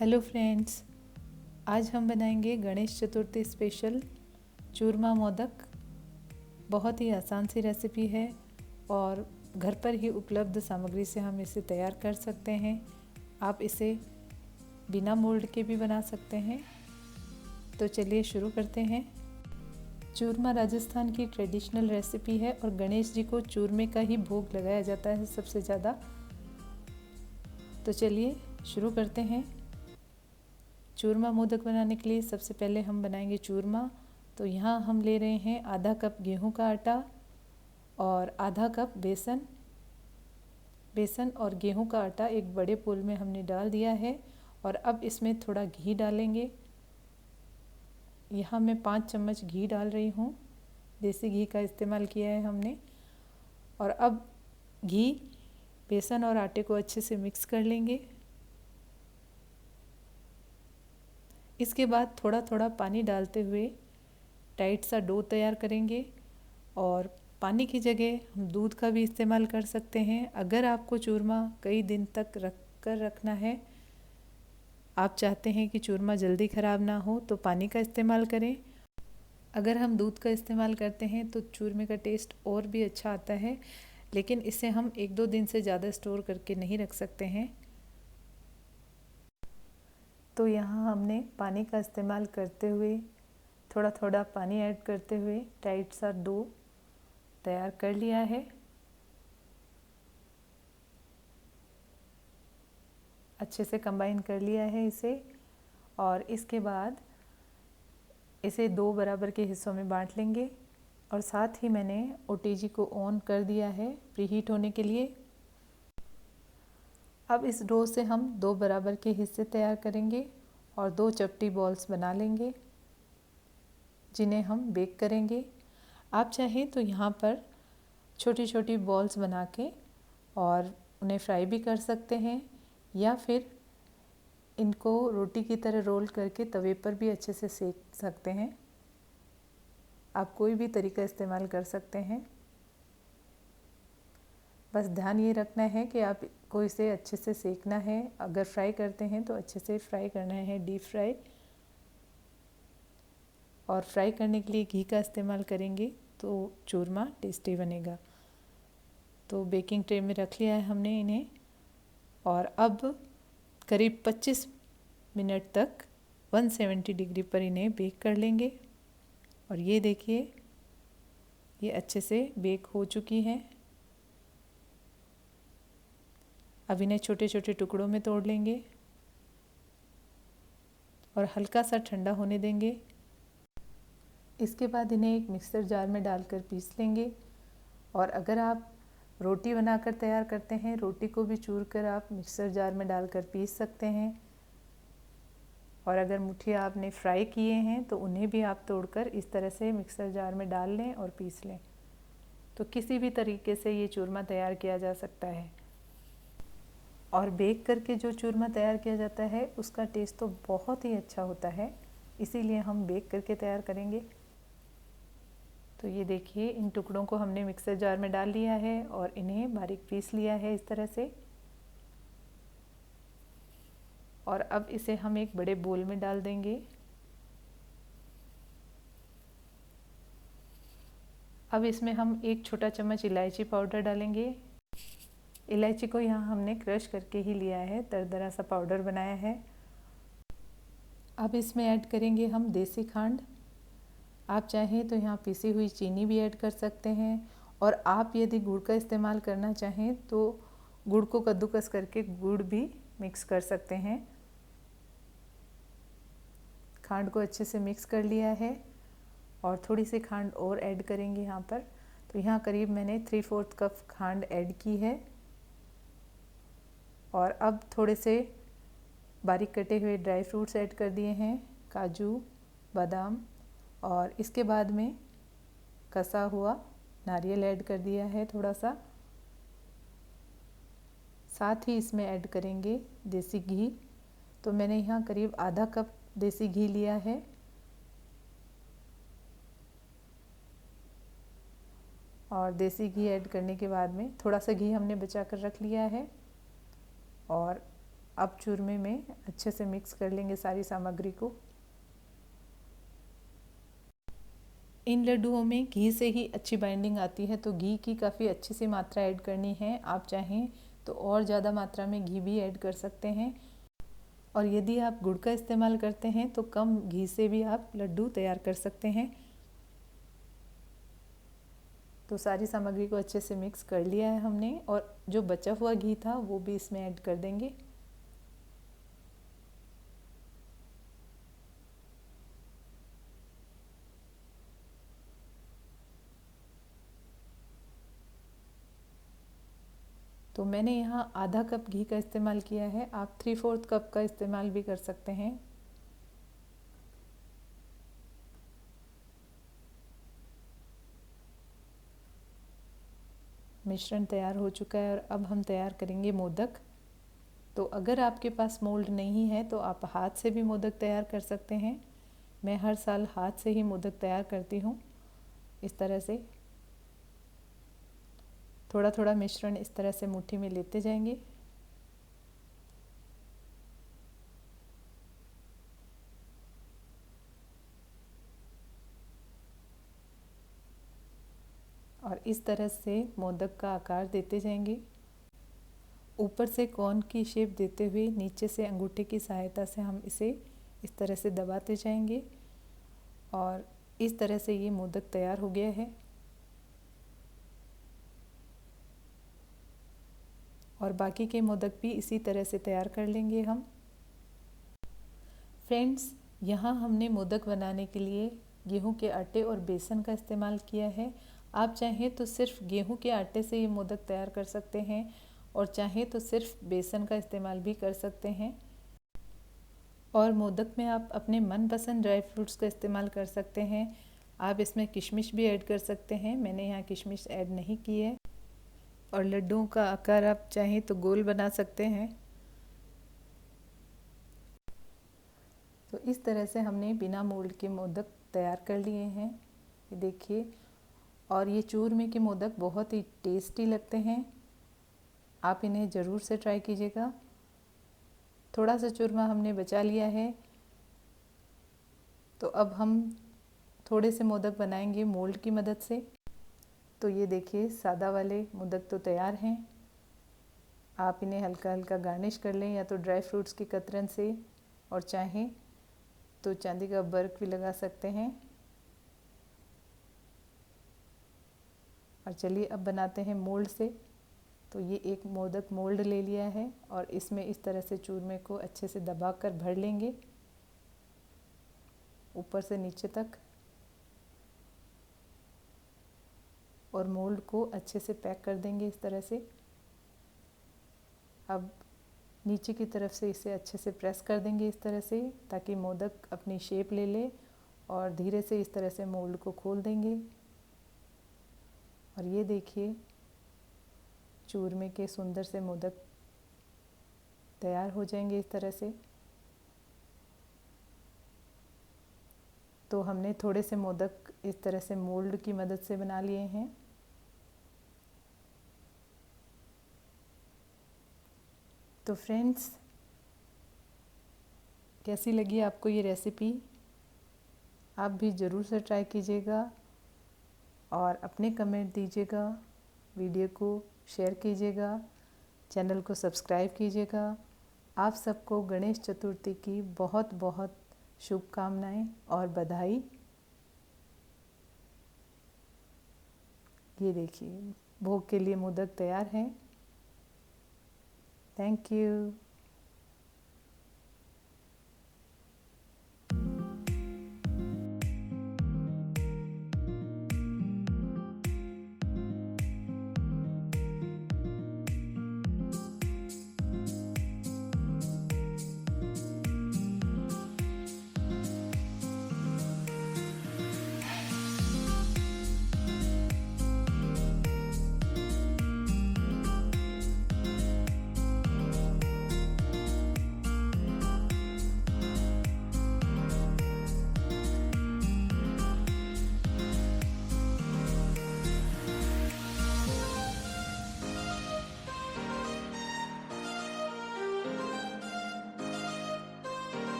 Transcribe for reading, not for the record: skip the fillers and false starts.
Hello friends, आज हम बनाएंगे गणेश चतुर्थी स्पेशल चूरमा मोदक। बहुत ही आसान सी रेसिपी है और घर पर ही उपलब्ध सामग्री से हम इसे तैयार कर सकते हैं। आप इसे बिना मोल्ड के भी बना सकते हैं। तो चलिए शुरू करते हैं। चूरमा राजस्थान की ट्रेडिशनल रेसिपी है और गणेश जी को चूरमे का ही भोग लगाया जाता है सबसे ज़्यादा। तो चलिए शुरू करते हैं। चूरमा मोदक बनाने के लिए सबसे पहले हम बनाएंगे चूरमा। तो यहाँ हम ले रहे हैं आधा कप गेहूं का आटा और आधा कप बेसन और गेहूं का आटा एक बड़े बोल में हमने डाल दिया है। और अब इसमें थोड़ा घी डालेंगे। यहाँ मैं 5 चम्मच घी डाल रही हूँ। देसी घी का इस्तेमाल किया है हमने। और अब घी, बेसन और आटे को अच्छे से मिक्स कर लेंगे। इसके बाद थोड़ा थोड़ा पानी डालते हुए टाइट सा डो तैयार करेंगे। और पानी की जगह हम दूध का भी इस्तेमाल कर सकते हैं। अगर आपको चूरमा कई दिन तक रखना है, आप चाहते हैं कि चूरमा जल्दी ख़राब ना हो, तो पानी का इस्तेमाल करें। अगर हम दूध का इस्तेमाल करते हैं तो चूरमे का टेस्ट और भी अच्छा आता है, लेकिन इसे हम 1-2 दिन से ज़्यादा स्टोर करके नहीं रख सकते हैं। तो यहाँ हमने पानी का इस्तेमाल करते हुए थोड़ा थोड़ा पानी ऐड करते हुए टाइट सा डो तैयार कर लिया है। अच्छे से कंबाइन कर लिया है इसे। और इसके बाद इसे 2 बराबर के हिस्सों में बांट लेंगे। और साथ ही मैंने ओटीजी को ऑन कर दिया है प्रीहीट होने के लिए। अब इस डो से हम 2 बराबर के हिस्से तैयार करेंगे और 2 चपटी बॉल्स बना लेंगे, जिन्हें हम बेक करेंगे। आप चाहें तो यहाँ पर छोटी छोटी बॉल्स बना के और उन्हें फ्राई भी कर सकते हैं, या फिर इनको रोटी की तरह रोल करके तवे पर भी अच्छे से सेक सकते हैं। आप कोई भी तरीका इस्तेमाल कर सकते हैं। बस ध्यान ये रखना है कि आपको इसे अच्छे से सेकना है। अगर फ्राई करते हैं तो अच्छे से फ्राई करना है, डीप फ्राई। और फ्राई करने के लिए घी का इस्तेमाल करेंगे तो चूरमा टेस्टी बनेगा। तो बेकिंग ट्रे में रख लिया है हमने इन्हें। और अब करीब 25 मिनट तक 170 डिग्री पर इन्हें बेक कर लेंगे। और ये देखिए, ये अच्छे से बेक हो चुकी हैं। अब इन्हें छोटे छोटे टुकड़ों में तोड़ लेंगे और हल्का सा ठंडा होने देंगे। इसके बाद इन्हें एक मिक्सर जार में डालकर पीस लेंगे। और अगर आप रोटी बनाकर तैयार करते हैं, रोटी को भी चूर कर आप मिक्सर जार में डालकर पीस सकते हैं। और अगर मुठिया आपने फ्राई किए हैं तो उन्हें भी आप तोड़कर इस तरह से मिक्सर जार में डाल लें और पीस लें। तो किसी भी तरीके से ये चूरमा तैयार किया जा सकता है। और बेक करके जो चूरमा तैयार किया जाता है उसका टेस्ट तो बहुत ही अच्छा होता है, इसीलिए हम बेक करके तैयार करेंगे। तो ये देखिए, इन टुकड़ों को हमने मिक्सर जार में डाल लिया है और इन्हें बारीक पीस लिया है इस तरह से। और अब इसे हम एक बड़े बोल में डाल देंगे। अब इसमें हम 1 छोटा चम्मच इलायची पाउडर डालेंगे। इलायची को यहाँ हमने क्रश करके ही लिया है, दरदरा सा पाउडर बनाया है। अब इसमें ऐड करेंगे हम देसी खांड। आप चाहें तो यहाँ पिसी हुई चीनी भी ऐड कर सकते हैं। और आप यदि गुड़ का इस्तेमाल करना चाहें तो गुड़ को कद्दूकस करके गुड़ भी मिक्स कर सकते हैं। खांड को अच्छे से मिक्स कर लिया है और थोड़ी सी खांड और ऐड करेंगे यहाँ पर। तो यहाँ करीब मैंने 3/4 कप खांड ऐड की है। और अब थोड़े से बारीक कटे हुए ड्राई फ्रूट्स ऐड कर दिए हैं, काजू, बादाम। और इसके बाद में कसा हुआ नारियल ऐड कर दिया है थोड़ा सा। साथ ही इसमें ऐड करेंगे देसी घी। तो मैंने यहाँ करीब आधा कप देसी घी लिया है। और देसी घी ऐड करने के बाद में थोड़ा सा घी हमने बचा कर रख लिया है। और अब चूरमे में अच्छे से मिक्स कर लेंगे सारी सामग्री को। इन लड्डुओं में घी से ही अच्छी बाइंडिंग आती है, तो घी की काफ़ी अच्छी सी मात्रा ऐड करनी है। आप चाहें तो और ज़्यादा मात्रा में घी भी ऐड कर सकते हैं, और यदि आप गुड़ का इस्तेमाल करते हैं तो कम घी से भी आप लड्डू तैयार कर सकते हैं। तो सारी सामग्री को अच्छे से मिक्स कर लिया है हमने, और जो बचा हुआ घी था वो भी इसमें ऐड कर देंगे। तो मैंने यहाँ आधा कप घी का इस्तेमाल किया है, आप 3/4 कप का इस्तेमाल भी कर सकते हैं। मिश्रण तैयार हो चुका है, और अब हम तैयार करेंगे मोदक। तो अगर आपके पास मोल्ड नहीं है तो आप हाथ से भी मोदक तैयार कर सकते हैं। मैं हर साल हाथ से ही मोदक तैयार करती हूँ। इस तरह से थोड़ा थोड़ा मिश्रण इस तरह से मुट्ठी में लेते जाएंगे। और इस तरह से मोदक का आकार देते जाएंगे। ऊपर से कोन की शेप देते हुए नीचे से अंगूठे की सहायता से हम इसे इस तरह से दबाते जाएंगे, और इस तरह से ये मोदक तैयार हो गया है। और बाकी के मोदक भी इसी तरह से तैयार कर लेंगे हम। फ्रेंड्स, यहाँ हमने मोदक बनाने के लिए गेहूं के आटे और बेसन का इस्तेमाल किया है। आप चाहें तो सिर्फ गेहूं के आटे से ये मोदक तैयार कर सकते हैं, और चाहें तो सिर्फ बेसन का इस्तेमाल भी कर सकते हैं। और मोदक में आप अपने मनपसंद ड्राई फ्रूट्स का इस्तेमाल कर सकते हैं। आप इसमें किशमिश भी ऐड कर सकते हैं, मैंने यहाँ किशमिश ऐड नहीं की है। और लड्डुओं का आकार आप चाहें तो गोल बना सकते हैं। तो इस तरह से हमने बिना मोल्ड के मोदक तैयार कर लिए हैं, ये देखिए। और ये चूरमे के मोदक बहुत ही टेस्टी लगते हैं, आप इन्हें ज़रूर से ट्राई कीजिएगा। थोड़ा सा चूरमा हमने बचा लिया है, तो अब हम थोड़े से मोदक बनाएंगे मोल्ड की मदद से। तो ये देखिए, सादा वाले मोदक तो तैयार हैं। आप इन्हें हल्का हल्का गार्निश कर लें, या तो ड्राई फ्रूट्स की कतरन से, और चाहें तो चांदी का वर्क भी लगा सकते हैं। और चलिए अब बनाते हैं मोल्ड से। तो ये एक मोदक मोल्ड ले लिया है, और इसमें इस तरह से चूरमे को अच्छे से दबाकर भर लेंगे ऊपर से नीचे तक, और मोल्ड को अच्छे से पैक कर देंगे इस तरह से। अब नीचे की तरफ से इसे अच्छे से प्रेस कर देंगे इस तरह से, ताकि मोदक अपनी शेप ले ले, और धीरे से इस तरह से मोल्ड को खोल देंगे। और ये देखिए, चूरमे के सुंदर से मोदक तैयार हो जाएंगे इस तरह से। तो हमने थोड़े से मोदक इस तरह से मोल्ड की मदद से बना लिए हैं। तो फ्रेंड्स, कैसी लगी आपको ये रेसिपी? आप भी ज़रूर से ट्राई कीजिएगा, और अपने कमेंट दीजिएगा, वीडियो को शेयर कीजिएगा, चैनल को सब्सक्राइब कीजिएगा। आप सबको गणेश चतुर्थी की बहुत बहुत शुभकामनाएं और बधाई। ये देखिए, भोग के लिए मोदक तैयार हैं। Thank you.